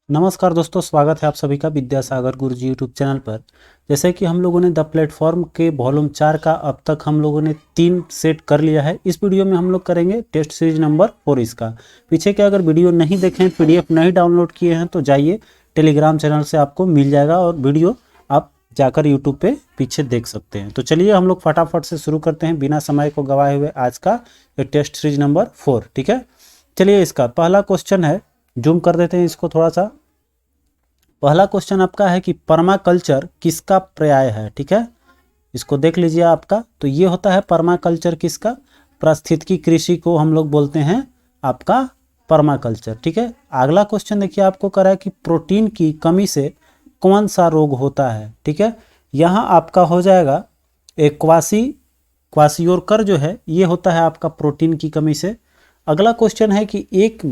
नमस्कार दोस्तों, स्वागत है आप सभी का विद्यासागर गुरुजी यूट्यूब चैनल पर। जैसे कि हम लोगों ने द प्लेटफॉर्म के वॉल्यूम 4 का अब तक हम लोगों ने 3 सेट कर लिया है। इस वीडियो में हम लोग करेंगे टेस्ट सीरीज नंबर 4 इसका। पीछे के अगर वीडियो नहीं देखें, पीडीएफ नहीं डाउनलोड किए हैं तो जाइए टेलीग्राम चैनल से आपको मिल जाएगा और वीडियो आप जाकर यूट्यूब पे पीछे देख सकते हैं। तो चलिए हम लोग फटाफट से शुरू करते हैं बिना समय को गवाए हुए आज का ये टेस्ट सीरीज नंबर 4। ठीक है, चलिए इसका पहला क्वेश्चन है, जूम कर देते हैं इसको थोड़ा सा। पहला क्वेश्चन आपका है कि पर्माकल्चर किसका पर्याय है। ठीक है, इसको देख लीजिए आपका। तो ये होता है पर्माकल्चर किसका, पारिस्थितिकी कृषि को हम लोग बोलते हैं आपका पर्माकल्चर। ठीक है, अगला क्वेश्चन देखिए आपको करा है कि प्रोटीन की कमी से कौन सा रोग होता है। ठीक है, यहाँ आपका हो जाएगा एक क्वासियोरकर जो है ये होता है आपका प्रोटीन की कमी से। अगला क्वेश्चन है कि एक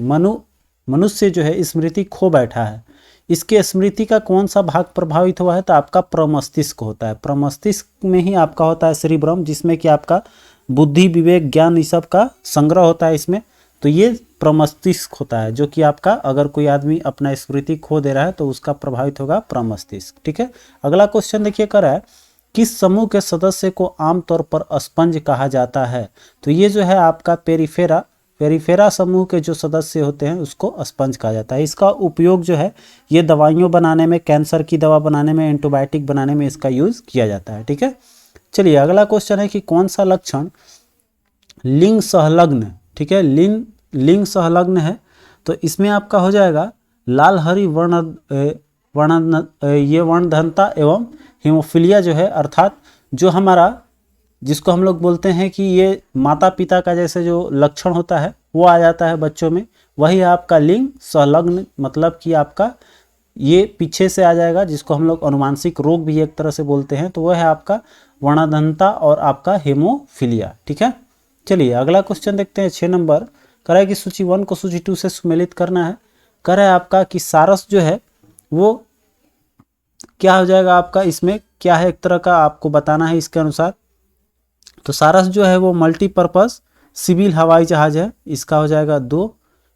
मनुष्य जो है स्मृति खो बैठा है, इसके स्मृति का कौन सा भाग प्रभावित हुआ है। तो आपका प्रमस्तिष्क होता है। प्रमस्तिष्क में ही आपका होता है सेरिब्रम, जिसमें कि आपका बुद्धि, विवेक, ज्ञान, इस सब का संग्रह होता है इसमें। तो ये प्रमस्तिष्क होता है जो कि आपका अगर कोई आदमी अपना स्मृति खो दे रहा है तो उसका प्रभावित होगा प्रमस्तिष्क। ठीक है, अगला क्वेश्चन देखिए कर रहा है किस समूह के सदस्य को आमतौर पर स्पंज कहा जाता है। तो ये जो है आपका पेरिफेरा समूह के जो सदस्य होते हैं उसको स्पंज कहा जाता है। इसका उपयोग जो है ये दवाइयों बनाने में, कैंसर की दवा बनाने में, एंटीबायोटिक बनाने में इसका यूज किया जाता है। ठीक है, चलिए अगला क्वेश्चन है कि कौन सा लक्षण लिंग संलग्न। ठीक है, लिंग संलग्न है। तो इसमें आपका हो जाएगा लाल हरी वर्णधनता एवं हीमोफीलिया जो है, अर्थात जो हमारा जिसको हम लोग बोलते हैं कि ये माता पिता का जैसे जो लक्षण होता है वो आ जाता है बच्चों में, वही आपका लिंग संलग्न, मतलब कि आपका ये पीछे से आ जाएगा, जिसको हम लोग अनुवांशिक रोग भी एक तरह से बोलते हैं। तो वह है आपका वर्णाधनता और आपका हेमोफीलिया। ठीक है, चलिए अगला क्वेश्चन देखते हैं 6 नंबर। कह है कि सूची 1 को सूची 2 से सुमेलित करना है। कह रहा है आपका कि सारस जो है वो क्या हो जाएगा आपका, इसमें क्या है एक तरह का आपको बताना है इसके अनुसार। तो सारस जो है वो मल्टीपर्पज़ सिविल हवाई जहाज है, इसका हो जाएगा 2।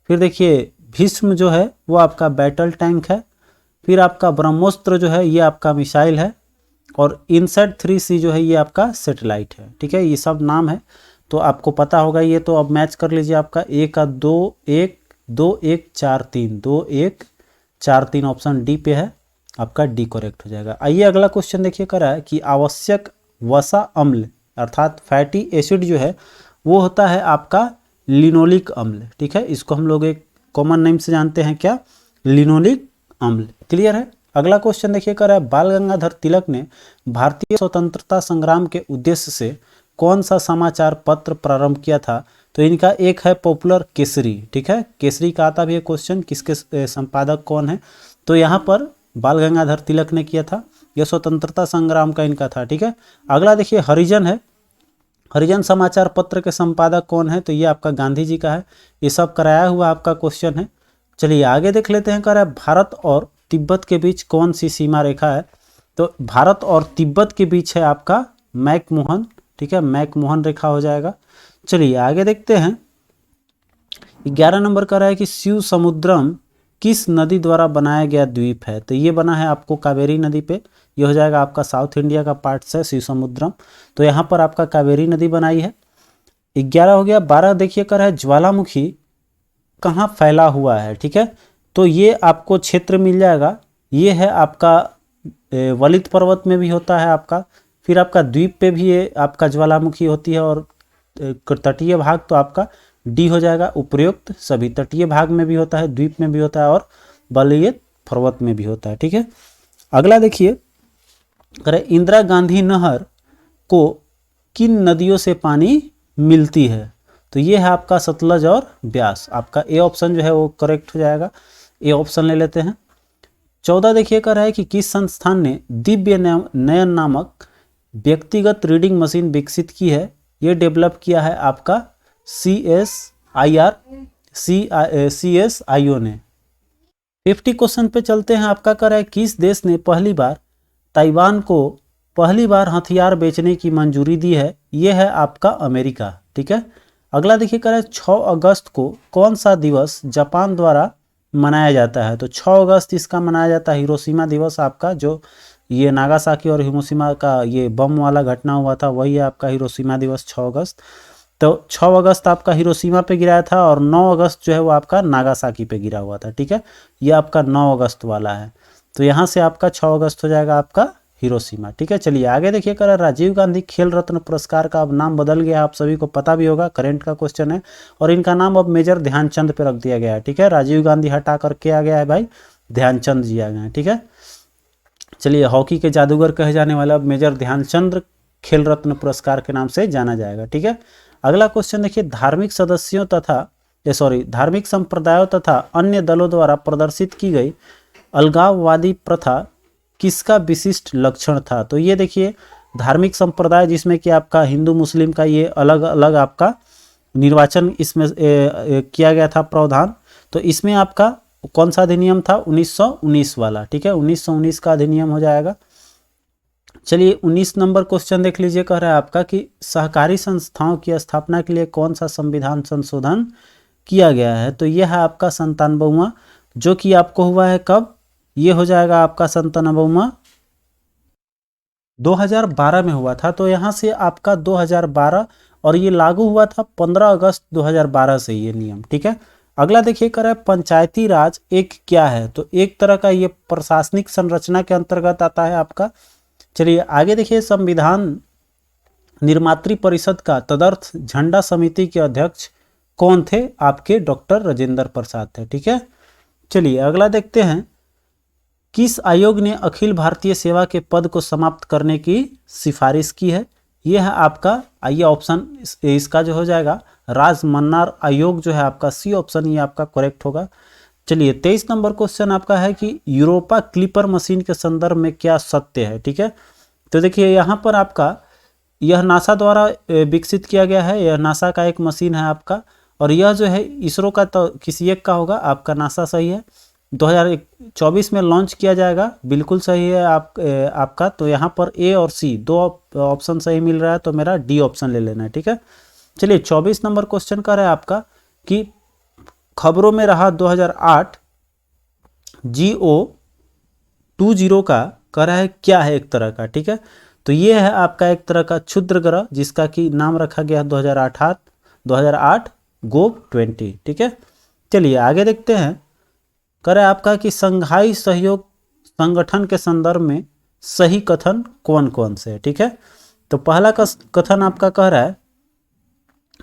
फिर देखिए भीष्म जो है वो आपका बैटल टैंक है। फिर आपका ब्रह्मोस्त्र जो है ये आपका मिसाइल है। और इनसेट 3C जो है ये आपका सैटेलाइट है। ठीक है, ये सब नाम है तो आपको पता होगा ये। तो अब मैच कर लीजिए आपका ए का 2 1 2 1 4 3 2 1 4 3 ऑप्शन डी पे है, आपका डी करेक्ट हो जाएगा। आइए अगला क्वेश्चन देखिए करा है कि आवश्यक वसा अम्ल अर्थात फैटी एसिड जो है वो होता है आपका लिनोलिक अम्ल। ठीक है, इसको हम लोग एक कॉमन नेम से जानते हैं, क्या, लिनोलिक अम्ल। क्लियर है। अगला क्वेश्चन देखिए कर रहा है बाल गंगाधर तिलक ने भारतीय स्वतंत्रता संग्राम के उद्देश्य से कौन सा समाचार पत्र प्रारंभ किया था। तो इनका एक है पॉपुलर केसरी। ठीक है, केसरी का आता भी है क्वेश्चन, किसके संपादक कौन है। तो यहाँ पर बाल गंगाधर तिलक ने किया था, यह स्वतंत्रता संग्राम का इनका था। ठीक है, अगला देखिए हरिजन है। हरिजन समाचार पत्र के संपादक कौन है। तो ये आपका गांधी जी का है। ये सब कराया हुआ आपका क्वेश्चन है। चलिए आगे देख लेते हैं। कह रहा है भारत और तिब्बत के बीच कौन सी सीमा रेखा है। तो भारत और तिब्बत के बीच है आपका मैकमोहन। ठीक है, मैकमोहन रेखा हो जाएगा। चलिए आगे देखते हैं। 11 नंबर कह रहा है कि शिव समुद्रम किस नदी द्वारा बनाया गया द्वीप है। तो ये बना है आपको कावेरी नदी पे। ये हो जाएगा आपका साउथ इंडिया का पार्ट से शिव समुद्रम। तो यहाँ पर आपका कावेरी नदी बनाई है। 11 हो गया। 12 देखिए कर है ज्वालामुखी कहाँ फैला हुआ है। ठीक है, तो ये आपको क्षेत्र मिल जाएगा। ये है आपका वलित पर्वत में भी होता है आपका। फिर आपका द्वीप पे भी ये आपका ज्वालामुखी होती है। और तटीय भाग तो आपका डी हो जाएगा। उपयुक्त सभी तटीय भाग में भी होता है, द्वीप में भी होता है और वलित पर्वत में भी होता है। ठीक है, अगला देखिए करें इंदिरा गांधी नहर को किन नदियों से पानी मिलती है। तो ये है आपका सतलज और ब्यास। आपका ए ऑप्शन जो है वो करेक्ट हो जाएगा। ए ऑप्शन ले लेते हैं। 14 देखिए कर रहा है कि किस संस्थान ने दिव्य नयन नामक व्यक्तिगत रीडिंग मशीन विकसित की है। ये डेवलप किया है आपका CSIRO ने। 50 क्वेश्चन पे चलते हैं। आपका कर रहा है किस देश ने पहली बार ताइवान को हथियार बेचने की मंजूरी दी है। ये है आपका अमेरिका। ठीक है, अगला देखिए कर रहा है 6 अगस्त को कौन सा दिवस जापान द्वारा मनाया जाता है? तो 6 अगस्त इसका मनाया जाता है, हिरोशिमा दिवस आपका, जो ये नागासाकी और हिरोशिमा का ये बम वाला घटना हुआ था, वही है आपका हिरोशिमा दिवस 6 अगस्त। तो 6 अगस्त आपका हिरोशिमा पे गिरा था और 9 अगस्त जो है वो आपका नागासाकी पे गिरा हुआ था, ठीक है। ये आपका 9 अगस्त वाला है, तो यहाँ से आपका 6 अगस्त हो जाएगा आपका हिरोशिमा, ठीक है। चलिए आगे देखिए, कर राजीव गांधी खेल रत्न पुरस्कार का अब नाम बदल गया, आप सभी को पता भी होगा, करंट का क्वेश्चन है, और इनका नाम अब मेजर ध्यानचंद पे रख दिया गया है, ठीक है। राजीव गांधी हटा करके आ गया है भाई, ध्यानचंद जी आ गए हैं, ठीक है। चलिए, हॉकी के जादूगर कहे जाने वाला अब मेजर ध्यानचंद खेल रत्न पुरस्कार के नाम से जाना जाएगा, ठीक है। अगला क्वेश्चन देखिए, धार्मिक सदस्यों तथा धार्मिक संप्रदायों तथा अन्य दलों द्वारा प्रदर्शित की गई अलगाववादी प्रथा किसका विशिष्ट लक्षण था? तो ये देखिए, धार्मिक संप्रदाय जिसमें कि आपका हिंदू मुस्लिम का ये अलग अलग आपका निर्वाचन इसमें किया गया था प्रावधान, तो इसमें आपका कौन सा अधिनियम था? 1919 वाला, ठीक है, 1919 का अधिनियम हो जाएगा। चलिए 19 नंबर क्वेश्चन देख लीजिए, कह रहा है आपका कि सहकारी संस्थाओं की स्थापना के लिए कौन सा संविधान संशोधन किया गया है? तो यह है आपका 97वां, जो कि आपको हुआ है कब? ये हो जाएगा आपका 97वां 2012 में हुआ था, तो यहाँ से आपका 2012, और ये लागू हुआ था 15 अगस्त 2012 से ये नियम, ठीक है। अगला देखिए, कर पंचायती राज एक क्या है? तो एक तरह का ये प्रशासनिक संरचना के अंतर्गत आता है आपका। चलिए आगे देखिए, संविधान निर्मात्री परिषद का तदर्थ झंडा समिति के अध्यक्ष कौन थे? आपके डॉक्टर राजेंद्र प्रसाद थे, ठीक है। चलिए अगला देखते हैं, किस आयोग ने अखिल भारतीय सेवा के पद को समाप्त करने की सिफारिश की है? यह है आपका, आइए ऑप्शन इसका जो हो जाएगा राज मन्नार आयोग जो है आपका, सी ऑप्शन ये आपका करेक्ट होगा। चलिए 23 नंबर क्वेश्चन आपका है कि यूरोपा क्लिपर मशीन के संदर्भ में क्या सत्य है, ठीक है। तो देखिए यहाँ पर आपका यह नासा द्वारा विकसित किया गया है, यह नासा का एक मशीन है आपका, और यह जो है इसरो का, तो किसी एक का होगा, आपका नासा सही है। 2024 में लॉन्च किया जाएगा, बिल्कुल सही है आपका। तो यहाँ पर ए और सी दो ऑप्शन सही मिल रहा है, तो मेरा डी ऑप्शन ले लेना है, ठीक है। चलिए 24 नंबर क्वेश्चन का है आपका कि खबरों में रहा 2008 GO20 का कह रहा है क्या है? एक तरह का, ठीक है। तो ये है आपका एक तरह का क्षुद्र ग्रह, जिसका कि नाम रखा गया 2008 GO20, ठीक है। चलिए आगे देखते हैं, कह रहा है आपका कि संघाई सहयोग संगठन के संदर्भ में सही कथन कौन कौन से है, ठीक है। तो पहला कथन आपका कह रहा है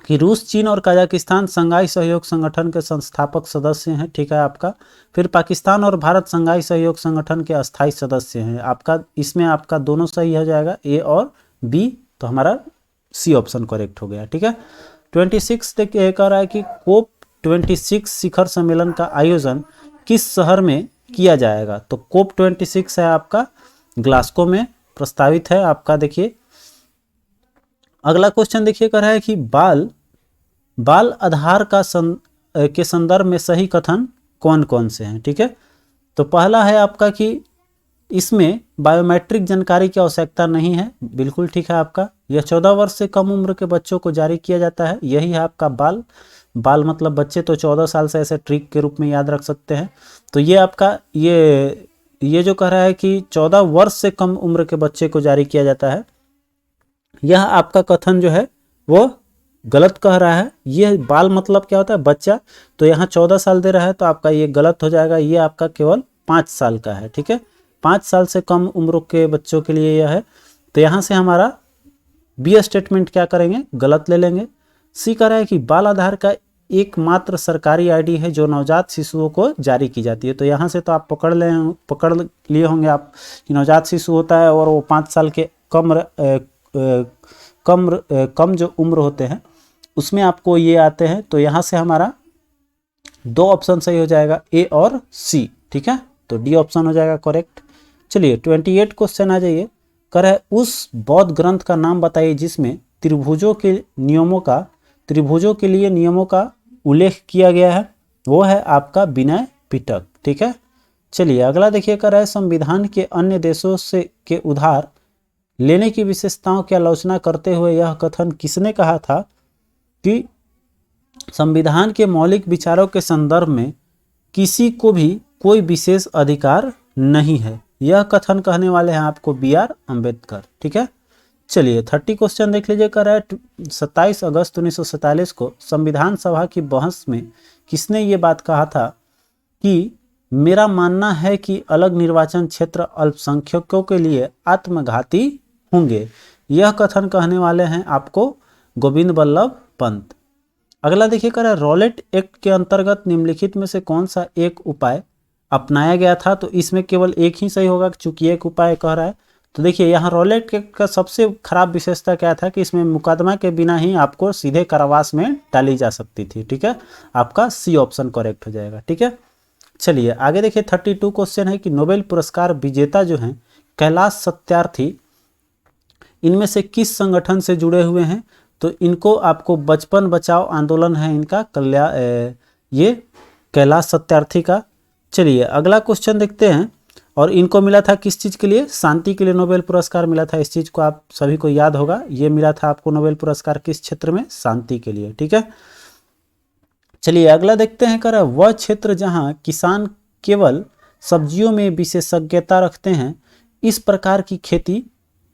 कि रूस, चीन और कजाकिस्तान संघाई सहयोग संगठन के संस्थापक सदस्य हैं, ठीक है आपका। फिर पाकिस्तान और भारत संघाई सहयोग संगठन के अस्थायी सदस्य हैं आपका। इसमें आपका दोनों सही हो जाएगा, ए और बी, तो हमारा सी ऑप्शन करेक्ट हो गया, ठीक है। 26 कह रहा है कि कोप 26 शिखर सम्मेलन का आयोजन किस शहर में किया जाएगा? तो कोप 26 है आपका ग्लासगो में प्रस्तावित है आपका। देखिए अगला क्वेश्चन देखिए, कह रहा है कि बाल आधार का के संदर्भ में सही कथन कौन कौन से हैं, ठीक है। तो पहला है आपका कि इसमें बायोमेट्रिक जानकारी की आवश्यकता नहीं है, बिल्कुल ठीक है आपका। यह 14 वर्ष से कम उम्र के बच्चों को जारी किया जाता है, यही है आपका बाल मतलब बच्चे, तो 14 साल से ऐसे ट्रिक के रूप में याद रख सकते हैं। तो ये आपका ये जो कह रहा है कि 14 वर्ष से कम उम्र के बच्चे को जारी किया जाता है, यह आपका कथन जो है वो गलत कह रहा है। ये बाल मतलब क्या होता है? बच्चा, तो यहाँ 14 साल दे रहा है, तो आपका ये गलत हो जाएगा। ये आपका केवल 5 साल का है, ठीक है। 5 साल से कम उम्र के बच्चों के लिए यह है, तो यहाँ से हमारा बी स्टेटमेंट क्या करेंगे? गलत ले लेंगे। सी कह रहा है कि बाल आधार का एकमात्र सरकारी आईडी है जो नवजात शिशुओं को जारी की जाती है। तो यहाँ से तो आप पकड़ लिए होंगे आप कि नवजात शिशु होता है और वो 5 साल के कम जो उम्र होते हैं उसमें आपको ये आते हैं। तो यहाँ से हमारा 2 ऑप्शन सही हो जाएगा, ए और सी, ठीक है। तो डी ऑप्शन हो जाएगा करेक्ट। चलिए 28 क्वेश्चन आ जाइए, कह रहा है उस बौद्ध ग्रंथ का नाम बताइए जिसमें त्रिभुजों के लिए नियमों का उल्लेख किया गया है। वो है आपका विनय पिटक, ठीक है। चलिए अगला देखिए, कह रहा है संविधान के अन्य देशों से के उधार लेने की विशेषताओं की आलोचना करते हुए यह कथन किसने कहा था कि संविधान के मौलिक विचारों के संदर्भ में किसी को भी कोई विशेष अधिकार नहीं है। यह कथन कहने वाले हैं आपको B.R. अम्बेडकर। ठीक है, चलिए 30 क्वेश्चन देख लीजिए। कह रहा है 27 अगस्त 1947 को संविधान सभा की बहस में किसने ये बात कहा था कि मेरा मानना है कि अलग निर्वाचन क्षेत्र अल्पसंख्यकों के लिए आत्मघाती होंगे। यह कथन कहने वाले हैं आपको गोविंद बल्लभ पंत। अगला देखिए, कह रहा है रॉलेट एक्ट के अंतर्गत निम्नलिखित में से कौन सा एक उपाय अपनाया गया था। तो इसमें केवल एक ही सही होगा चूंकि एक उपाय कह रहा है। तो देखिए यहाँ रॉलेट एक्ट का सबसे खराब विशेषता क्या था कि इसमें मुकदमा के बिना ही आपको सीधे कारावास में डाली जा सकती थी। ठीक है, आपका सी ऑप्शन करेक्ट हो जाएगा। ठीक है, चलिए आगे देखिए 32 क्वेश्चन है कि नोबेल पुरस्कार विजेता जो हैं कैलाश सत्यार्थी इनमें से किस संगठन से जुड़े हुए हैं। तो इनको आपको बचपन बचाओ आंदोलन है इनका ये कैलाश सत्यार्थी का। चलिए अगला क्वेश्चन देखते हैं। और इनको मिला था किस चीज़ के लिए, शांति के लिए नोबेल पुरस्कार मिला था। इस चीज़ को आप सभी को याद होगा, ये मिला था आपको नोबेल पुरस्कार किस क्षेत्र में, शांति के लिए। ठीक है, चलिए अगला देखते हैं। कर वह क्षेत्र जहां किसान केवल सब्जियों में विशेषज्ञता रखते हैं, इस प्रकार की खेती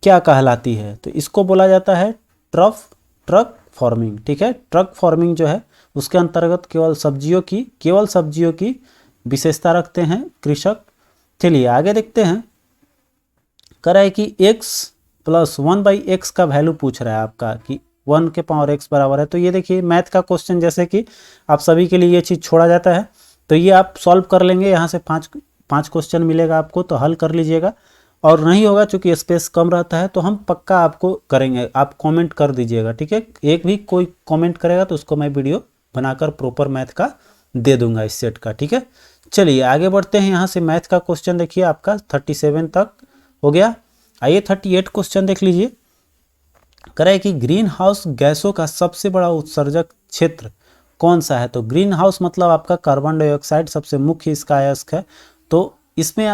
क्या कहलाती है। तो इसको बोला जाता है ट्रक फार्मिंग। ठीक है, ट्रक फार्मिंग जो है उसके अंतर्गत केवल सब्जियों की विशेषता रखते हैं कृषक। चलिए आगे देखते हैं। कह रहा है कि x + 1/x का वैल्यू पूछ रहा है आपका कि 1 के पावर x बराबर है। तो ये देखिए मैथ का क्वेश्चन जैसे कि आप सभी के लिए ये चीज़ छोड़ा जाता है, तो ये आप सॉल्व कर लेंगे। यहाँ से पाँच क्वेश्चन मिलेगा आपको, तो हल कर लीजिएगा। और नहीं होगा चूंकि स्पेस कम रहता है तो हम पक्का आपको करेंगे, आप कमेंट कर दीजिएगा। ठीक है, एक भी कोई कमेंट करेगा तो उसको मैं वीडियो बनाकर प्रॉपर मैथ का दे दूंगा इस सेट का। ठीक है, चलिए आगे बढ़ते हैं। यहाँ से मैथ का क्वेश्चन देखिए आपका 37 तक हो गया। आइए 38 क्वेश्चन देख लीजिए। कह रहा है कि ग्रीन हाउस गैसों का सबसे बड़ा उत्सर्जक क्षेत्र कौन सा है। तो ग्रीन हाउस मतलब आपका कार्बन डाइऑक्साइड सबसे मुख्य इसका अयस्क है। तो इसमें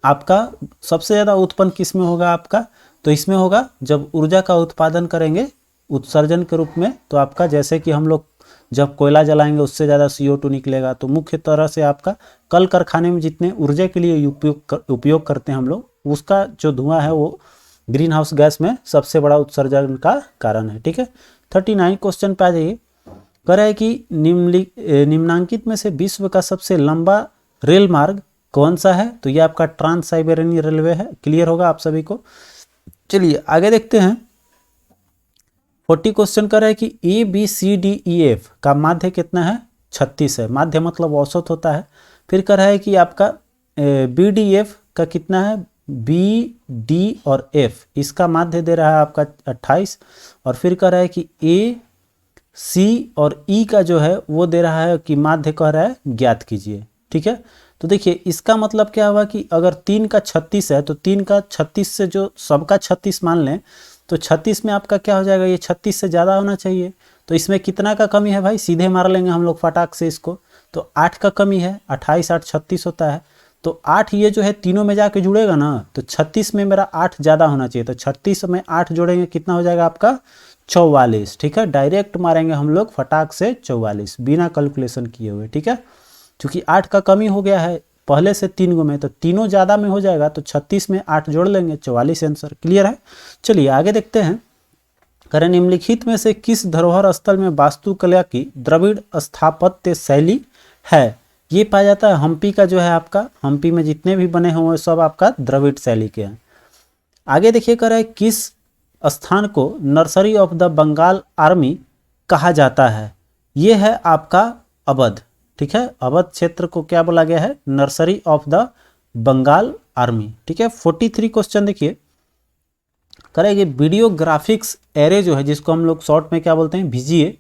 आपका सबसे ज़्यादा उत्पन्न किस में होगा आपका, तो इसमें होगा जब ऊर्जा का उत्पादन करेंगे उत्सर्जन के रूप में। तो आपका जैसे कि हम लोग जब कोयला जलाएंगे उससे ज़्यादा CO2 निकलेगा। तो मुख्य तरह से आपका कल कारखाने में जितने ऊर्जा के लिए उपयोग करते हैं हम लोग, उसका जो धुआं है वो ग्रीन हाउस गैस में सबसे बड़ा उत्सर्जन का कारण है। ठीक है, 39 क्वेश्चन पे आ जाइए। कह रहा है कि निम्नांकित में से विश्व का सबसे लंबा रेल मार्ग कौन सा है। तो ये आपका ट्रांस साइबेरियन रेलवे है। क्लियर होगा आप सभी को। चलिए आगे देखते हैं। 40 क्वेश्चन कर रहा है कि ABCDEF का माध्य कितना है, 36 है। माध्य मतलब औसत होता है। फिर कह रहा है कि आपका BDF का कितना है, B, D और F, इसका माध्य दे रहा है आपका 28। और फिर कह रहा है कि A, C और E का जो है वो दे रहा है कि माध्य कह रहा है ज्ञात कीजिए। ठीक है, तो देखिए इसका मतलब क्या हुआ कि अगर 3 का 36 है तो 3 का 36 से जो सबका 36 मान लें तो 36 में आपका क्या हो जाएगा, ये 36 से ज़्यादा होना चाहिए। तो इसमें कितना का कमी है भाई, सीधे मार लेंगे हम लोग फटाक से इसको। तो 8 का कमी है, 28 8 36 होता है। तो 8 ये जो है तीनों में जाके जुड़ेगा ना, तो 36 में मेरा 8 ज़्यादा होना चाहिए। तो 36 में 8 जोड़ेंगे कितना हो जाएगा आपका 44। ठीक है, डायरेक्ट मारेंगे हम लोग फटाक से 44 बिना कैलकुलेशन किए हुए। ठीक है, चूँकि 8 का कमी हो गया है पहले से 3 गो में, तो तीनों ज़्यादा में हो जाएगा। तो 36 में 8 जोड़ लेंगे, 44 आंसर। क्लियर है, चलिए आगे देखते हैं। करें निम्नलिखित में से किस धरोहर स्थल में वास्तुकला की द्रविड़ स्थापत्य शैली है। ये पाया जाता है हम्पी का जो है आपका, हम्पी में जितने भी बने हुए सब आपका द्रविड़ शैली के हैं। आगे देखिए कह रहा है किस स्थान को nursery of the Bengal army कहा जाता है। ये है आपका अवध। ठीक है, अवध क्षेत्र को क्या बोला गया है, nursery of the Bengal army. ठीक है, 43 क्वेश्चन देखिए। करेंगे वीडियो ग्राफिक्स एरे जो है जिसको हम लोग शॉर्ट में क्या बोलते हैं, VGA,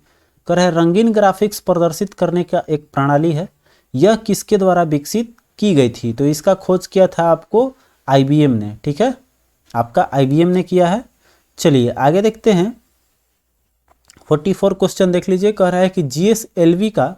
कर है रंगीन ग्राफिक्स प्रदर्शित करने का एक प्रणाली है। यह किसके द्वारा विकसित की गई थी। तो इसका खोज किया था आपको IBM ने। ठीक है, आपका IBM ने किया है। चलिए आगे देखते हैं। 44 क्वेश्चन देख लीजिए। कह रहा है कि GSLV का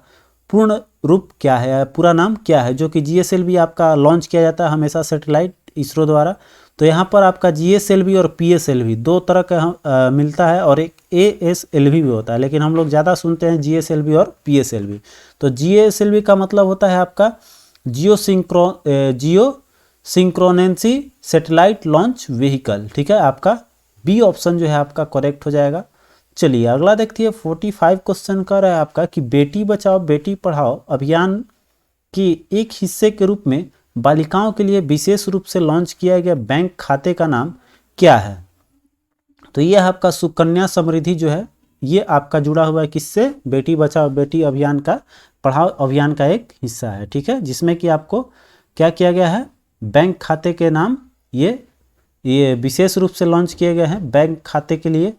पूर्ण रूप क्या है, पूरा नाम क्या है, जो कि GSLV आपका लॉन्च किया जाता है हमेशा सैटेलाइट इसरो द्वारा। तो यहाँ पर आपका GSLV और PSLV दो तरह का मिलता है, और एक ASLV भी होता है, लेकिन हम लोग ज़्यादा सुनते हैं GSLV और PSLV। तो GSLV का मतलब होता है आपका जियो सिंक्रोनेंसी सैटेलाइट लॉन्च व्हीकल। ठीक है, आपका बी ऑप्शन जो है आपका करेक्ट हो जाएगा। चलिए अगला देखिए 45 क्वेश्चन कर रहा है आपका कि बेटी बचाओ बेटी पढ़ाओ अभियान के एक हिस्से के रूप में बालिकाओं के लिए विशेष रूप से लॉन्च किया गया बैंक खाते का नाम क्या है। तो यह आपका सुकन्या समृद्धि जो है ये आपका जुड़ा हुआ है किससे, बेटी बचाओ बेटी अभियान का पढ़ाओ अभियान का एक हिस्सा है। ठीक है, जिसमें कि आपको क्या किया गया है, बैंक खाते के नाम ये विशेष रूप से लॉन्च किए गए हैं बैंक खाते के लिए।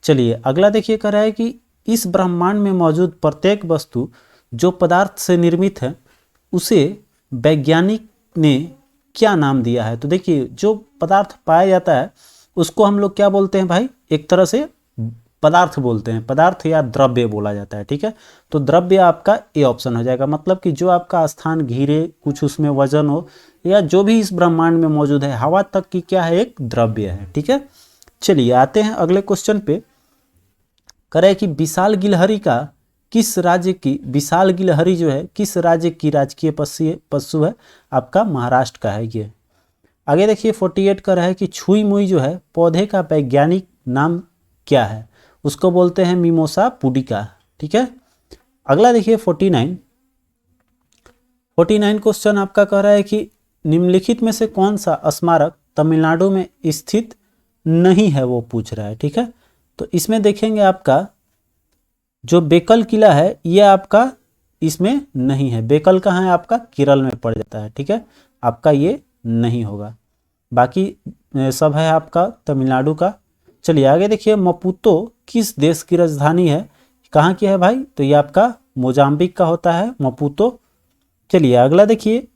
चलिए अगला देखिए कह रहा है कि इस ब्रह्मांड में मौजूद प्रत्येक वस्तु जो पदार्थ से निर्मित है उसे वैज्ञानिक ने क्या नाम दिया है। तो देखिए जो पदार्थ पाया जाता है उसको हम लोग क्या बोलते हैं भाई, एक तरह से पदार्थ बोलते हैं, पदार्थ या द्रव्य बोला जाता है। ठीक है, तो द्रव्य आपका ए ऑप्शन हो जाएगा, मतलब कि जो आपका स्थान घिरे, कुछ उसमें वजन हो, या जो भी इस ब्रह्मांड में मौजूद है हवा तक की क्या है, एक द्रव्य है। ठीक है, चलिए आते हैं अगले क्वेश्चन पे। करे कि विशाल गिलहरी का किस राज्य की, विशाल गिलहरी जो है किस राज्य की राजकीय पशु है, आपका महाराष्ट्र का है ये। आगे देखिए 48 का रहा है कि छुई मुई जो है पौधे का वैज्ञानिक नाम क्या है, उसको बोलते हैं मिमोसा पुडिका। ठीक है, अगला देखिए 49 क्वेश्चन आपका कह रहा है कि निम्नलिखित में से कौन सा स्मारक तमिलनाडु में स्थित नहीं है, वो पूछ रहा है। ठीक है, तो इसमें देखेंगे आपका जो बेकल किला है ये आपका इसमें नहीं है, बेकल कहाँ है आपका केरल में पड़ जाता है। ठीक है, आपका ये नहीं होगा, बाकी सब है आपका तमिलनाडु का। चलिए आगे देखिए मपुतो किस देश की राजधानी है, कहाँ की है भाई, तो ये आपका मोजाम्बिक का होता है मपुतो। चलिए अगला देखिए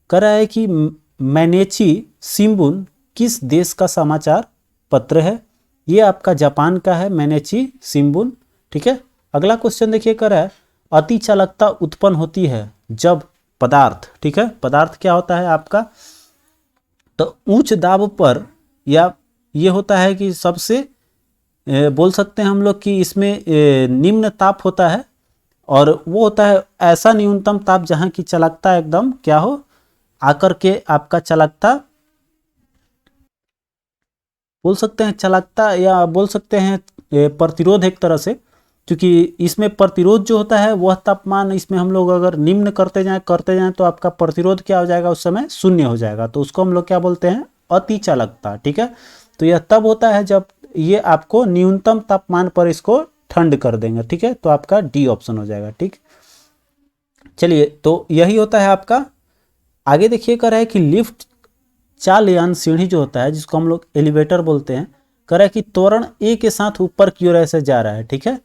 कह रहा है कि मैनेची शिंबुन किस देश का समाचार पत्र है, ये आपका जापान का है मैनेची शिंबुन। ठीक है, अगला क्वेश्चन देखिए कह रहा है अति चालकता उत्पन्न होती है जब पदार्थ, ठीक है, पदार्थ क्या होता है आपका, तो उच्च दाब पर, या ये होता है कि सबसे बोल सकते हैं हम लोग कि इसमें निम्न ताप होता है, और वो होता है ऐसा न्यूनतम ताप जहां की चालकता एकदम क्या हो, आकर के आपका चालकता बोल सकते हैं चालकता, या बोल सकते हैं प्रतिरोध एक तरह से, क्योंकि इसमें प्रतिरोध जो होता है वह तापमान इसमें हम लोग अगर निम्न करते जाएं तो आपका प्रतिरोध क्या हो जाएगा, उस समय शून्य हो जाएगा, तो उसको हम लोग क्या बोलते हैं, अति चालकता। ठीक है, तो यह तब होता है जब ये आपको न्यूनतम तापमान पर इसको ठंड कर देंगे। ठीक है, तो आपका डी ऑप्शन हो जाएगा। ठीक, चलिए तो यही होता है आपका। आगे देखिए कह रहा है कि लिफ्ट चालयान सीढ़ी जो होता है जिसको हम लोग एलिवेटर बोलते हैं, कह रहा है कि त्वरण ए के साथ ऊपर की ओर ऐसे जा रहा है। ठीक है,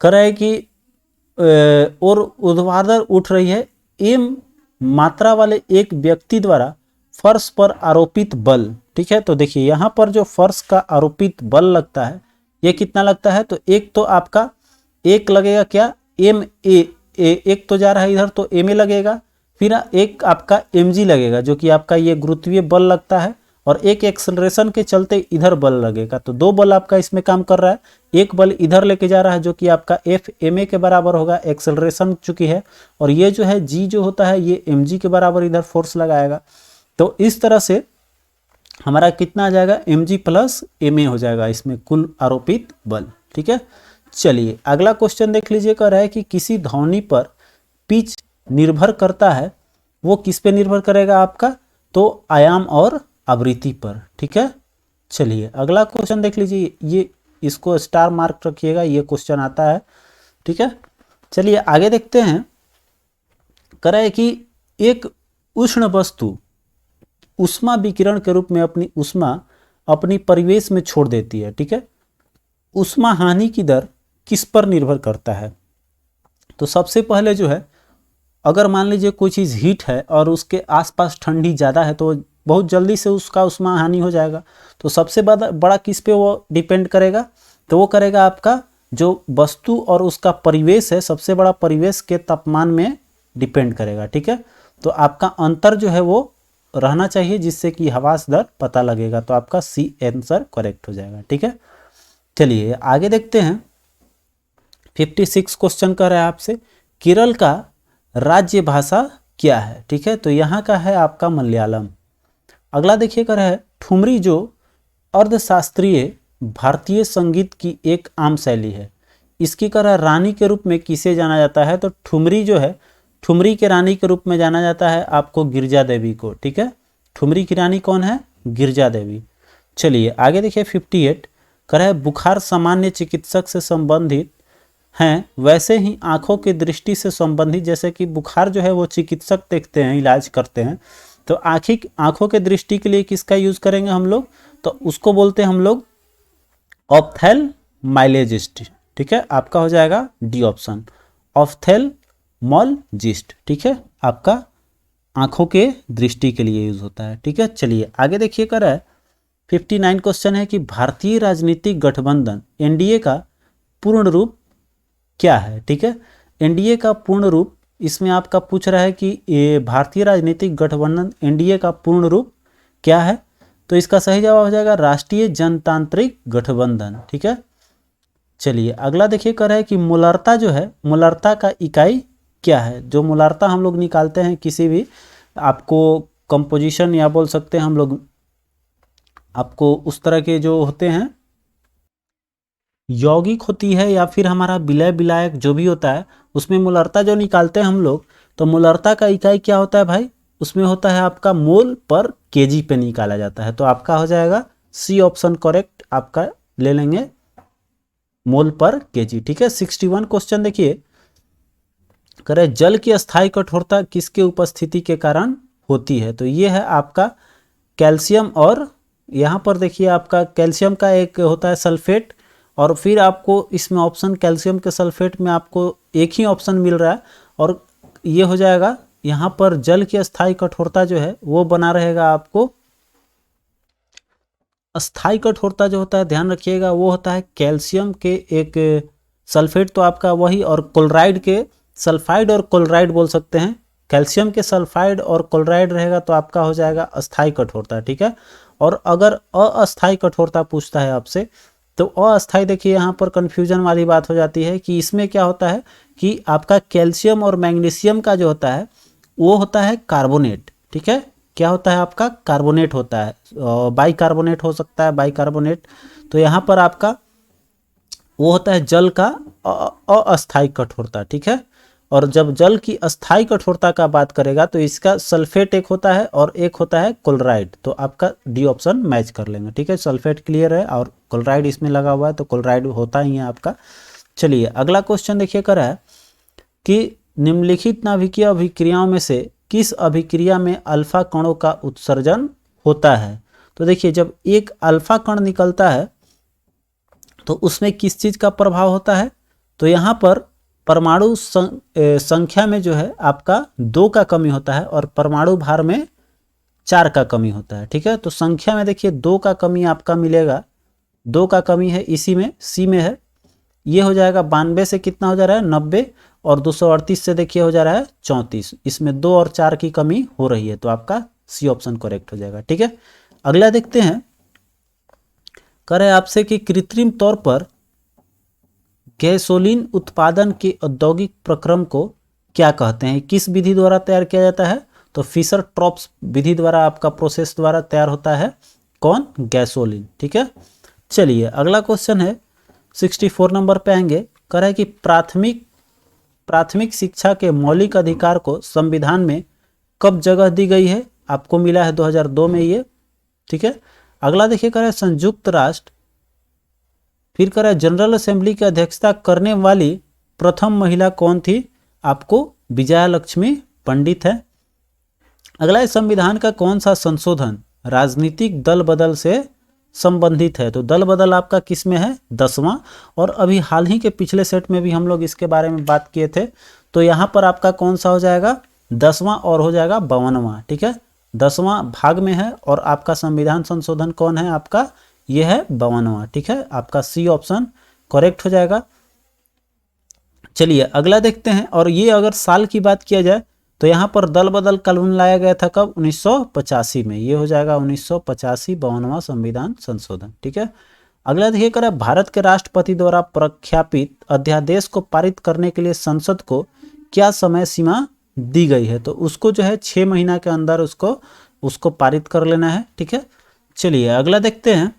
कह रहा है कि और ऊर्ध्वाधर उठ रही है एम मात्रा वाले एक व्यक्ति द्वारा फर्श पर आरोपित बल। ठीक है, तो देखिए यहाँ पर जो फर्श का आरोपित बल लगता है ये कितना लगता है, तो एक तो आपका एक लगेगा क्या, एम ए, एक तो जा रहा है इधर तो एम ए लगेगा, फिर एक आपका एम जी लगेगा जो कि आपका ये गुरुत्वीय बल लगता है, और एक एक्सेलरेशन के चलते इधर बल लगेगा, तो दो बल आपका इसमें काम कर रहा है। एक बल इधर लेके जा रहा है जो कि आपका एफ एम ए के बराबर होगा, एक्सेलरेशन चुकी है, और ये जो है जी जो होता है ये एम जी के बराबर इधर फोर्स लगाएगा। तो इस तरह से हमारा कितना आ जाएगा, M G plus M A हो जाएगा इसमें कुल आरोपित बल। ठीक है, चलिए अगला क्वेश्चन देख लीजिए, कह रहा है कि किसी ध्वनि पर पिच निर्भर करता है, वो किस पे निर्भर करेगा आपका, तो आयाम और आवृत्ति पर। ठीक है, चलिए अगला क्वेश्चन देख लीजिए, ये इसको स्टार मार्क रखिएगा, ये क्वेश्चन आता है। ठीक है, चलिए आगे देखते हैं। कह रहा है कि एक उष्ण वस्तु उष्मा विकिरण के रूप में अपनी उष्मा अपनी परिवेश में छोड़ देती है। ठीक है, उष्मा हानि की दर किस पर निर्भर करता है, तो सबसे पहले जो है अगर मान लीजिए कोई चीज़ हीट है और उसके आसपास ठंडी ज़्यादा है तो बहुत जल्दी से उसका उष्मा हानि हो जाएगा। तो सबसे बड़ा किस पे वो डिपेंड करेगा, तो वो करेगा आपका जो वस्तु और उसका परिवेश है, सबसे बड़ा परिवेश के तापमान में डिपेंड करेगा। ठीक है, तो आपका अंतर जो है वो रहना चाहिए जिससे कि हवास दर पता लगेगा। तो आपका सी आंसर करेक्ट हो जाएगा। ठीक है, चलिए आगे देखते हैं। 56 क्वेश्चन कर रहा है आपसे, केरल का राज्य भाषा क्या है। ठीक है, तो यहाँ का है आपका मलयालम। अगला देखिए कर है, ठुमरी जो अर्धशास्त्रीय भारतीय संगीत की एक आम शैली है, इसकी तरह रानी के रूप में किसे जाना जाता है। तो ठुमरी जो है, ठुमरी के रानी के रूप में जाना जाता है आपको गिरजा देवी को। ठीक है, ठुमरी की रानी कौन है, गिरजा देवी। चलिए आगे देखिए 58 कर है, बुखार सामान्य चिकित्सक से संबंधित हैं, वैसे ही आंखों की दृष्टि से संबंधित, जैसे कि बुखार जो है वो चिकित्सक देखते हैं, इलाज करते हैं, तो आंखों के दृष्टि के लिए किसका यूज करेंगे हम लोग, तो उसको बोलते हैं हम लोग ऑप्थेल्माइलेजिस्ट। ठीक है, आपका हो जाएगा डी ऑप्शन, ऑप्थेल्मोलॉजिस्ट। ठीक है, आपका आंखों के दृष्टि के लिए यूज होता है। ठीक है, चलिए आगे देखिए कर है 59 क्वेश्चन है कि भारतीय राजनीतिक गठबंधन एनडीए का पूर्ण रूप क्या है। ठीक है, एनडीए का पूर्ण रूप इसमें आपका पूछ रहा है कि ये भारतीय राजनीतिक गठबंधन एनडीए का पूर्ण रूप क्या है। तो इसका सही जवाब हो जाएगा राष्ट्रीय जनतांत्रिक गठबंधन। ठीक है, चलिए अगला देखिए कर रहा है कि मोलार्ता जो है, मोलार्ता का इकाई क्या है। जो मोलार्ता हम लोग निकालते हैं किसी भी आपको कंपोजिशन या बोल सकते हैं हम लोग आपको उस तरह के जो होते हैं यौगिक होती है या फिर हमारा विलय विलायक जो भी होता है, उसमें मोलार्ता जो निकालते हैं हम लोग, तो मोलार्ता का इकाई क्या होता है भाई, उसमें होता है आपका मोल पर केजी पे निकाला जाता है। तो आपका हो जाएगा सी ऑप्शन करेक्ट, आपका ले लेंगे मोल पर केजी। ठीक है, 61 क्वेश्चन देखिए करे, जल की अस्थायी कठोरता किसके उपस्थिति के कारण होती है। तो ये है आपका कैल्शियम, और यहाँ पर देखिए आपका कैल्शियम का एक होता है सल्फेट, और फिर आपको इसमें ऑप्शन कैल्शियम के सल्फेट में आपको एक ही ऑप्शन मिल रहा है, और ये हो जाएगा यहाँ पर जल की अस्थायी कठोरता जो है वो बना रहेगा आपको। अस्थायी कठोरता जो होता है ध्यान रखिएगा वो होता है कैल्शियम के एक सल्फेट, तो आपका वही, और क्लोराइड के सल्फाइड और क्लोराइड बोल सकते हैं। कैल्शियम के सल्फाइड और क्लोराइड रहेगा तो आपका हो जाएगा अस्थायी कठोरता। ठीक है, और अगर अस्थायी कठोरता पूछता है आपसे तो अस्थायी, देखिए यहाँ पर कन्फ्यूजन वाली बात हो जाती है कि इसमें क्या होता है कि आपका कैल्शियम और मैग्नीशियम का जो होता है वो होता है कार्बोनेट। ठीक है, क्या होता है आपका कार्बोनेट होता है, बाइकार्बोनेट हो सकता है, बाइकार्बोनेट। तो यहाँ पर आपका वो होता है जल का अस्थायी कठोरता। ठीक है, और जब जल की अस्थायी कठोरता का बात करेगा तो इसका सल्फेट एक होता है और एक होता है क्लोराइड, तो आपका डी ऑप्शन मैच कर लेंगे। ठीक है, सल्फेट क्लियर है और क्लोराइड इसमें लगा हुआ है तो क्लोराइड होता ही है आपका। चलिए अगला क्वेश्चन देखिए कर रहा है कि निम्नलिखित नाभिकीय अभिक्रियाओं में से किस अभिक्रिया में अल्फा कणों का उत्सर्जन होता है। तो देखिए जब एक अल्फा कण निकलता है तो उसमें किस चीज का प्रभाव होता है, तो यहाँ पर परमाणु संख्या में जो है आपका 2 का कमी होता है और परमाणु भार में 4 का कमी होता है। ठीक है, तो संख्या में देखिए 2 का कमी आपका मिलेगा, 2 का कमी है इसी में सी में है, ये हो जाएगा 92 से कितना हो जा रहा है 90, और 238 से देखिए हो जा रहा है 34, इसमें 2 और 4 की कमी हो रही है, तो आपका सी ऑप्शन करेक्ट हो जाएगा। ठीक है, अगला देखते हैं करें आपसे कि कृत्रिम तौर पर गैसोलीन उत्पादन के औद्योगिक प्रक्रम को क्या कहते हैं, किस विधि द्वारा तैयार किया जाता है। तो फिशर ट्रॉप्स विधि द्वारा आपका प्रोसेस द्वारा तैयार होता है कौन, गैसोलीन। ठीक है, चलिए अगला क्वेश्चन है 64 नंबर पे आएंगे, कह रहा है कि प्राथमिक शिक्षा के मौलिक अधिकार को संविधान में कब जगह दी गई है, आपको मिला है 2002 में ये। ठीक है, अगला देखिए कह रहा है संयुक्त राष्ट्र, फिर कह रहा है जनरल असेंबली की अध्यक्षता करने वाली प्रथम महिला कौन थी, आपको विजया लक्ष्मी पंडित है। अगला है संविधान का कौन सा संशोधन राजनीतिक दल बदल से संबंधित है, तो दल बदल आपका किस में है 10वां, और अभी हाल ही के पिछले सेट में भी हम लोग इसके बारे में बात किए थे, तो यहाँ पर आपका कौन सा हो जाएगा 10वां और हो जाएगा 52वां। ठीक है, 10वां भाग में है और आपका संविधान संशोधन कौन है, आपका ये है 52वां। ठीक है, आपका सी ऑप्शन करेक्ट हो जाएगा। चलिए अगला देखते हैं, और ये अगर साल की बात किया जाए तो यहाँ पर दल बदल कानून लाया गया था कब? 1985 में। ये हो जाएगा 1985 52वां संविधान संशोधन। ठीक है। अगला देखिए कर भारत के राष्ट्रपति द्वारा प्रख्यापित अध्यादेश को पारित करने के लिए संसद को क्या समय सीमा दी गई है? तो उसको जो है 6 महीना के अंदर उसको पारित कर लेना है। ठीक है। चलिए अगला देखते हैं।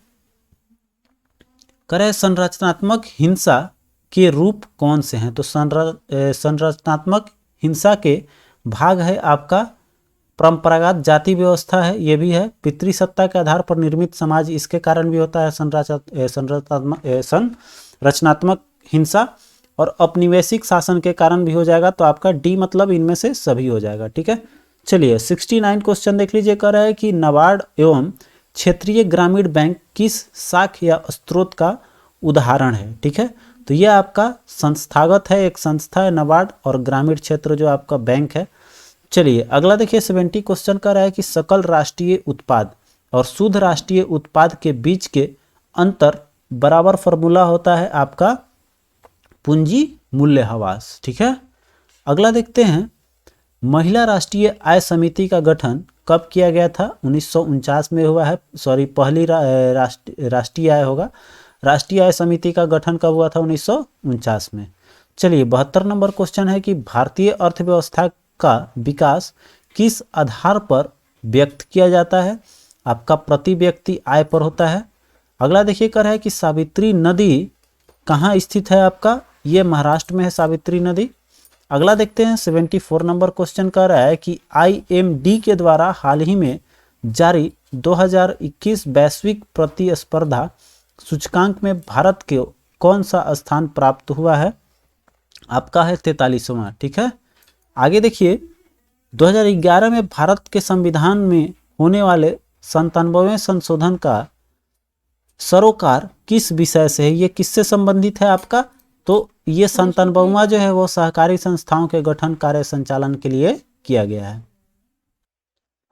करें संरचनात्मक हिंसा के रूप कौन से हैं? तो संरचनात्मक हिंसा के भाग है आपका परंपरागत जाति व्यवस्था है, ये भी है। पितृसत्ता के आधार पर निर्मित समाज, इसके कारण भी होता है संरचनात्मक हिंसा। और औपनिवेशिक शासन के कारण भी हो जाएगा। तो आपका डी मतलब इनमें से सभी हो जाएगा। ठीक है। चलिए 69 क्वेश्चन देख लीजिए। कह रहा है कि नाबार्ड एवं क्षेत्रीय ग्रामीण बैंक किस शाख या स्रोत का उदाहरण है? ठीक है। तो यह आपका संस्थागत है, एक संस्था है नाबार्ड, और ग्रामीण क्षेत्र जो आपका बैंक है। चलिए अगला देखिए 70 क्वेश्चन का रहा है कि सकल राष्ट्रीय उत्पाद और शुद्ध राष्ट्रीय उत्पाद के बीच के अंतर बराबर फॉर्मूला होता है आपका पूंजी मूल्यह्रास। ठीक है। अगला देखते हैं, महिला राष्ट्रीय आय समिति का गठन कब किया गया था? 1949 में हुआ है। सॉरी, पहली राष्ट्रीय आय होगा। राष्ट्रीय आय समिति का गठन कब हुआ था? 1949 में। चलिए 72 नंबर क्वेश्चन है कि भारतीय अर्थव्यवस्था का विकास किस आधार पर व्यक्त किया जाता है? आपका प्रति व्यक्ति आय पर होता है। अगला देखिए कर है कि सावित्री नदी कहाँ स्थित है आपका? ये महाराष्ट्र में है सावित्री नदी। अगला देखते हैं 74 नंबर क्वेश्चन कर रहा है कि IMD के द्वारा हाल ही में जारी 2021 वैश्विक प्रतिस्पर्धा सूचकांक में भारत के कौन सा स्थान प्राप्त हुआ है? आपका है 43वां। ठीक है। आगे देखिए 2011 में भारत के संविधान में होने वाले 97वें संशोधन का सरोकार किस विषय से है? ये किससे संबंधित है आपका? तो ये 97वां जो है वो सहकारी संस्थाओं के गठन कार्य संचालन के लिए किया गया है।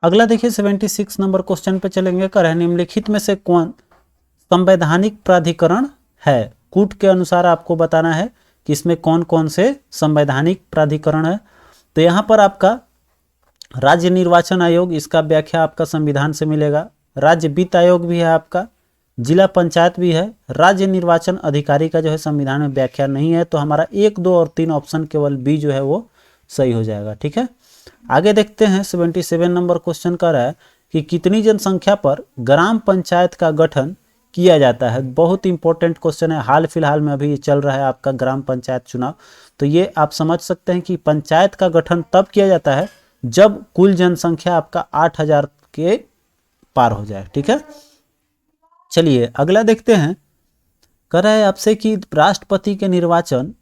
अगला देखिए 76 नंबर क्वेश्चन पे चलेंगे। कर है निम्नलिखित में से कौन संवैधानिक प्राधिकरण है? कूट के अनुसार आपको बताना है कि इसमें कौन कौन से संवैधानिक प्राधिकरण है। तो यहाँ पर आपका राज्य निर्वाचन आयोग, इसका व्याख्या आपका संविधान से मिलेगा। राज्य वित्त आयोग भी है आपका, जिला पंचायत भी है। राज्य निर्वाचन अधिकारी का जो है संविधान में व्याख्या नहीं है। तो हमारा 1, 2 और 3 ऑप्शन केवल बी जो है वो सही हो जाएगा। ठीक है। आगे देखते हैं 77 नंबर क्वेश्चन का रहा है कि कितनी जनसंख्या पर ग्राम पंचायत का गठन किया जाता है? बहुत इंपॉर्टेंट क्वेश्चन है। हाल फिलहाल में अभी चल रहा है आपका ग्राम पंचायत चुनाव। तो ये आप समझ सकते हैं कि पंचायत का गठन तब किया जाता है जब कुल जनसंख्या आपका 8000 के पार हो जाए। ठीक है। चलिए अगला देखते हैं। कह रहा है आपसे कि राष्ट्रपति के निर्वाचन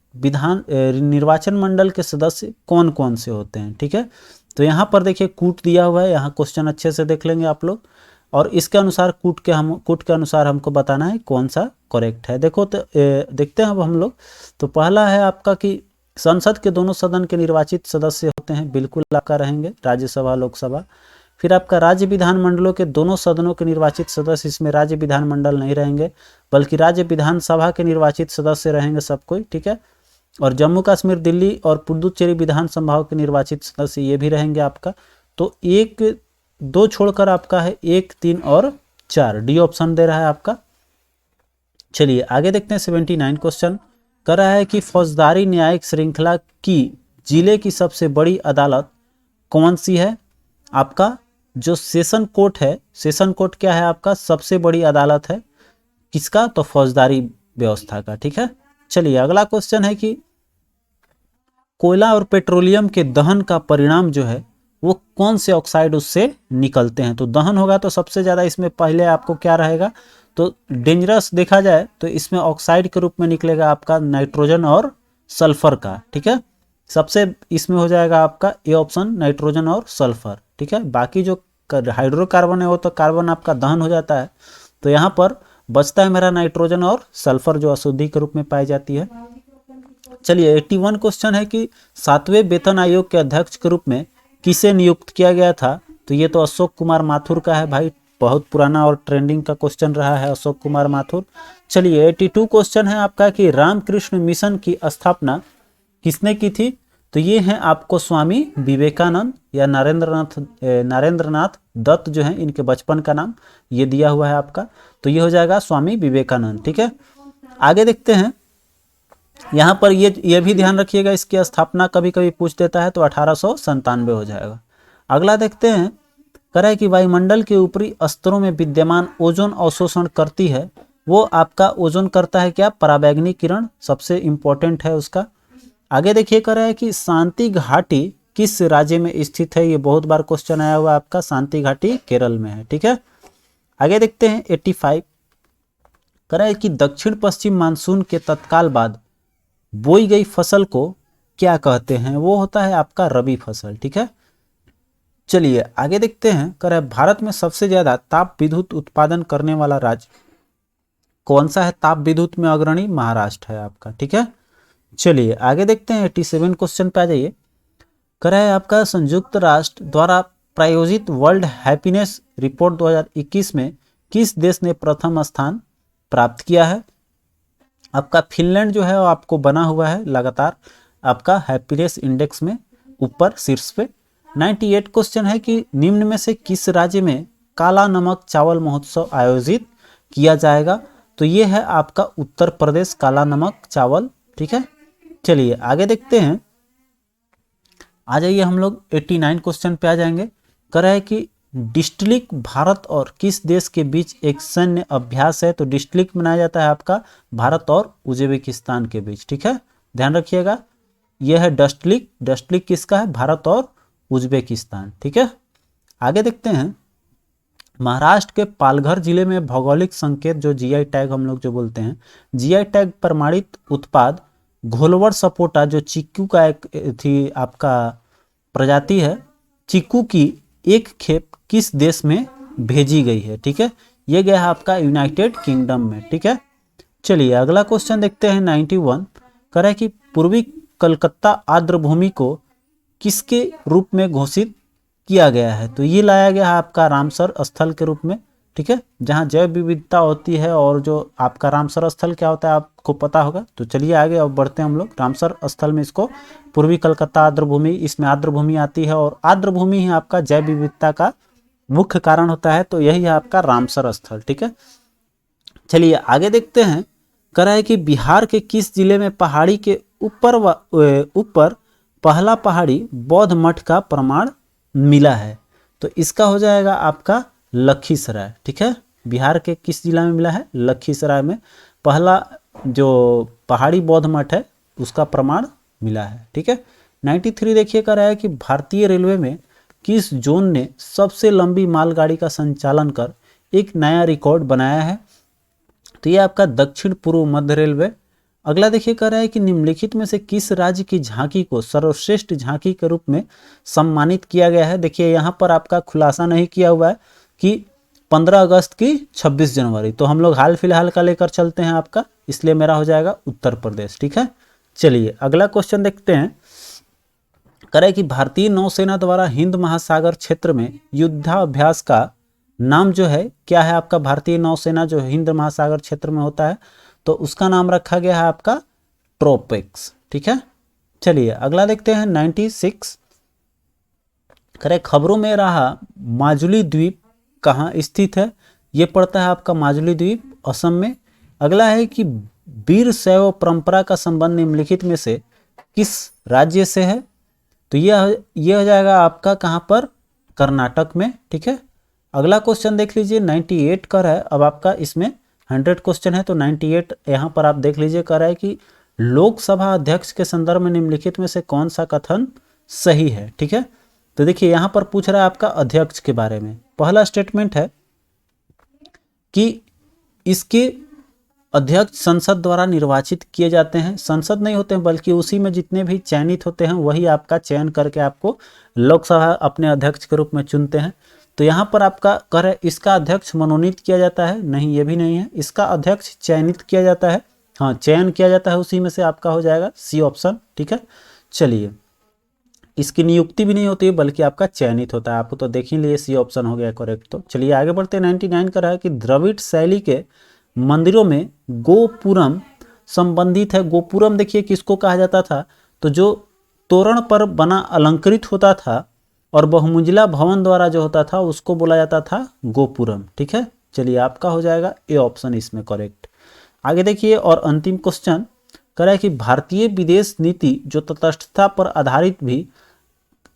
मंडल के सदस्य कौन कौन से होते हैं? ठीक है। तो यहाँ पर देखिए कूट दिया हुआ है, यहाँ क्वेश्चन अच्छे से देख लेंगे आप लोग, और इसके अनुसार कूट के अनुसार हमको बताना है कौन सा करेक्ट है। देखो तो देखते हैं अब हम लोग। तो पहला है आपका कि संसद के दोनों सदन के निर्वाचित सदस्य होते हैं, बिल्कुल आपका रहेंगे, राज्यसभा लोकसभा। फिर आपका राज्य विधानमंडलों के दोनों सदनों के निर्वाचित सदस्य, इसमें राज्य विधानमंडल नहीं रहेंगे बल्कि राज्य विधानसभा के निर्वाचित सदस्य रहेंगे सब कोई। ठीक है। और जम्मू कश्मीर, दिल्ली और पुडुचेरी विधानसभाओं के निर्वाचित सदस्य ये भी रहेंगे आपका। तो 1, 2 छोड़कर आपका है 1, 3 और 4, डी ऑप्शन दे रहा है आपका। चलिए आगे देखते हैं 79 क्वेश्चन कर रहा है कि फौजदारी न्यायिक श्रृंखला की जिले की सबसे बड़ी अदालत कौन सी है? आपका जो सेशन कोर्ट है, सेशन कोर्ट क्या है आपका? सबसे बड़ी अदालत है। किसका? तो फौजदारी व्यवस्था का। ठीक है। चलिए अगला क्वेश्चन है कि कोयला और पेट्रोलियम के दहन का परिणाम जो है वो कौन से ऑक्साइड उससे निकलते हैं? तो दहन होगा तो सबसे ज़्यादा इसमें पहले आपको क्या रहेगा? तो डेंजरस देखा जाए तो इसमें ऑक्साइड के रूप में निकलेगा आपका नाइट्रोजन और सल्फर का। ठीक है। सबसे इसमें हो जाएगा आपका ए ऑप्शन, नाइट्रोजन और सल्फर। ठीक है। बाकी जो हाइड्रोकार्बन है वो तो कार्बन आपका दहन हो जाता है। तो यहाँ पर बचता है मेरा नाइट्रोजन और सल्फर जो अशुद्धि के रूप में पाई जाती है। चलिए 81 क्वेश्चन है कि 7वें वेतन आयोग के अध्यक्ष के रूप में किसे नियुक्त किया गया था? तो ये तो अशोक कुमार माथुर का है भाई, बहुत पुराना और ट्रेंडिंग का क्वेश्चन रहा है अशोक कुमार माथुर। चलिए 82 क्वेश्चन है आपका कि रामकृष्ण मिशन की स्थापना किसने की थी? तो ये हैं आपको स्वामी विवेकानंद या नरेंद्रनाथ दत्त जो हैं, इनके बचपन का नाम ये दिया हुआ है आपका, तो ये हो जाएगा स्वामी विवेकानंद। ठीक है, आगे देखते हैं। यहाँ पर ये भी ध्यान रखिएगा, इसकी स्थापना कभी कभी पूछ देता है, तो 1897 हो जाएगा। अगला देखते हैं, कह रहा है कि वायुमंडल के ऊपरी स्तरों में विद्यमान ओजोन अवशोषण करती है, वो आपका ओजोन करता है क्या, पराबैंगनी किरण सबसे इंपॉर्टेंट है उसका। आगे देखिए, कह रहा है कि शांति घाटी किस राज्य में स्थित है, ये बहुत बार क्वेश्चन आया हुआ आपका, शांति घाटी केरल में है। ठीक है, आगे देखते हैं 85, कह रहा है कि दक्षिण पश्चिम मानसून के तत्काल बाद बोई गई फसल को क्या कहते हैं, वो होता है आपका रबी फसल। ठीक है, चलिए आगे देखते हैं। कह रहा है भारत में सबसे ज्यादा ताप विद्युत उत्पादन करने वाला राज्य कौन सा है, ताप विद्युत में अग्रणी महाराष्ट्र है आपका। ठीक है, चलिए आगे देखते हैं 87 क्वेश्चन पे आ जाइए। कह रहा है आपका संयुक्त राष्ट्र द्वारा प्रायोजित वर्ल्ड हैप्पीनेस रिपोर्ट 2021 में किस देश ने प्रथम स्थान प्राप्त किया है। आपका फिनलैंड जो है वो आपको बना हुआ है लगातार आपका हैप्पीनेस इंडेक्स में ऊपर शीर्ष पे। 98 क्वेश्चन है कि निम्न में से किस राज्य में काला नमक चावल महोत्सव आयोजित किया जाएगा, तो ये है आपका उत्तर प्रदेश, काला नमक चावल। ठीक है, चलिए आगे देखते हैं। आ जाइए हम लोग 89 क्वेश्चन पे आ जाएंगे। कह रहा है कि डिस्ट्लिक भारत और किस देश के बीच एक सैन्य अभ्यास है, तो डिस्ट्लिक मनाया जाता है आपका भारत और उज्बेकिस्तान के बीच। ठीक है, ध्यान रखिएगा, यह है डस्टलिक, डस्टलिक किसका है, भारत और उज्बेकिस्तान। ठीक है, आगे देखते हैं। महाराष्ट्र के पालघर जिले में भौगोलिक संकेत जो जीआई टैग हम लोग जो बोलते हैं, जीआई टैग प्रमाणित उत्पाद घोलवड़ सपोटा जो चीकू का एक थी आपका प्रजाति है, चीकू की एक खेप किस देश में भेजी गई है। ठीक है, ये गया है आपका यूनाइटेड किंगडम में। ठीक है, चलिए अगला क्वेश्चन देखते हैं 91। कह रहा है कि पूर्वी कलकत्ता आर्द्रभूमि को किसके रूप में घोषित किया गया है, तो ये लाया गया है आपका रामसर स्थल के रूप में। ठीक है, जहाँ जैव विविधता होती है, और जो आपका रामसर स्थल क्या होता है आपको पता होगा। तो चलिए आगे अब बढ़ते हैं हम लोग। रामसर स्थल में इसको पूर्वी कलकत्ता आर्द्रभूमि, इसमें आर्द्रभूमि आती है, और आर्द्रभूमि ही आपका जैव विविधता का मुख्य कारण होता है, तो यही है आपका रामसर स्थल। ठीक है, चलिए आगे देखते हैं। कह रहा है कि बिहार के किस जिले में पहाड़ी के ऊपर पहला पहाड़ी बौद्ध मठ का प्रमाण मिला है, तो इसका हो जाएगा आपका लखीसराय। ठीक है, बिहार के किस जिला में मिला है, लखीसराय में पहला जो पहाड़ी बौद्ध मठ है उसका प्रमाण मिला है। ठीक है, 93 देखिए, कह रहा है कि भारतीय रेलवे में किस जोन ने सबसे लंबी मालगाड़ी का संचालन कर एक नया रिकॉर्ड बनाया है, तो ये आपका दक्षिण पूर्व मध्य रेलवे। अगला देखिए, कह रहा है कि निम्नलिखित में से किस राज्य की झांकी को सर्वश्रेष्ठ झांकी के रूप में सम्मानित किया गया है। देखिए यहाँ पर आपका खुलासा नहीं किया हुआ है कि 15 अगस्त की 26 जनवरी, तो हम लोग हाल फिलहाल का लेकर चलते हैं आपका, इसलिए मेरा हो जाएगा उत्तर प्रदेश। ठीक है, चलिए अगला क्वेश्चन देखते हैं। कह रहा है कि भारतीय नौसेना द्वारा हिंद महासागर क्षेत्र में युद्धाभ्यास का नाम जो है क्या है आपका, भारतीय नौसेना जो हिंद महासागर क्षेत्र में होता है तो उसका नाम रखा गया है आपका ट्रोपेक्स। ठीक है, चलिए अगला देखते हैं 96। करे खबरों में रहा माजुली द्वीप कहाँ स्थित है, ये पड़ता है आपका माजुली द्वीप असम में। अगला है कि वीर शैव परंपरा का संबंध निम्नलिखित में से किस राज्य से है, तो यह हो जाएगा आपका कहाँ पर, कर्नाटक में। ठीक है, अगला क्वेश्चन देख लीजिए 98 कर है। अब आपका इसमें 100 क्वेश्चन है, तो 98 यहाँ पर आप देख लीजिए, कर रहा है कि लोकसभा अध्यक्ष के संदर्भ में निम्नलिखित में से कौन सा कथन सही है। ठीक है, तो देखिए यहाँ पर पूछ रहा है आपका अध्यक्ष के बारे में। पहला स्टेटमेंट है कि इसके अध्यक्ष संसद द्वारा निर्वाचित किए जाते हैं, संसद नहीं होते हैं बल्कि उसी में जितने भी चयनित होते हैं वही आपका चयन करके आपको लोकसभा अपने अध्यक्ष के रूप में चुनते हैं। तो यहाँ पर आपका कर है इसका अध्यक्ष मनोनीत किया जाता है, नहीं ये भी नहीं है, इसका अध्यक्ष चयनित किया जाता है, हाँ चयन किया जाता है, उसी में से आपका हो जाएगा सी ऑप्शन। ठीक है, चलिए इसकी नियुक्ति भी नहीं होती है बल्कि आपका चयनित होता है, आपको तो देख ही लिए सी ऑप्शन हो गया करेक्ट। तो चलिए आगे बढ़ते हैं। 99 का रहा है कि द्रविड़ शैली के मंदिरों में गोपुरम संबंधित है। गोपुरम देखिए किसको कहा जाता था, तो जो तोरण पर बना अलंकृत होता था और बहुमंजिला भवन द्वारा जो होता था उसको बोला जाता था गोपुरम। ठीक है, चलिए आपका हो जाएगा ए ऑप्शन इसमें करेक्ट। आगे देखिए और अंतिम क्वेश्चन कह रहा है कि भारतीय विदेश नीति जो तटस्थता पर आधारित भी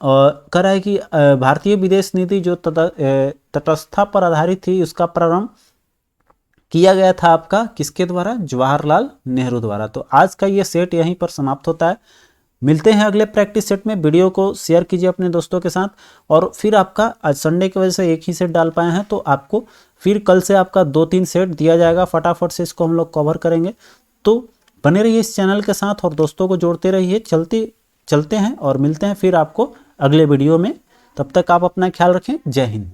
कह रहा है कि भारतीय विदेश नीति जो तटस्थता पर आधारित थी उसका प्रारंभ किया गया था आपका किसके द्वारा? जवाहरलाल नेहरू द्वारा। तो आज का ये सेट यहीं पर समाप्त होता है। मिलते हैं अगले प्रैक्टिस सेट में। वीडियो को शेयर कीजिए अपने दोस्तों के साथ और फिर आपका आज संडे की वजह से एक ही सेट डाल पाए हैं तो आपको फिर कल से आपका 2-3 सेट दिया जाएगा। फटाफट से इसको हम लोग कवर करेंगे। तो बने रहिए इस चैनल के साथ और दोस्तों को जोड़ते रहिए। चलते हैं और मिलते हैं फिर आपको अगले वीडियो में। तब तक आप अपना ख्याल रखें। जय हिंद।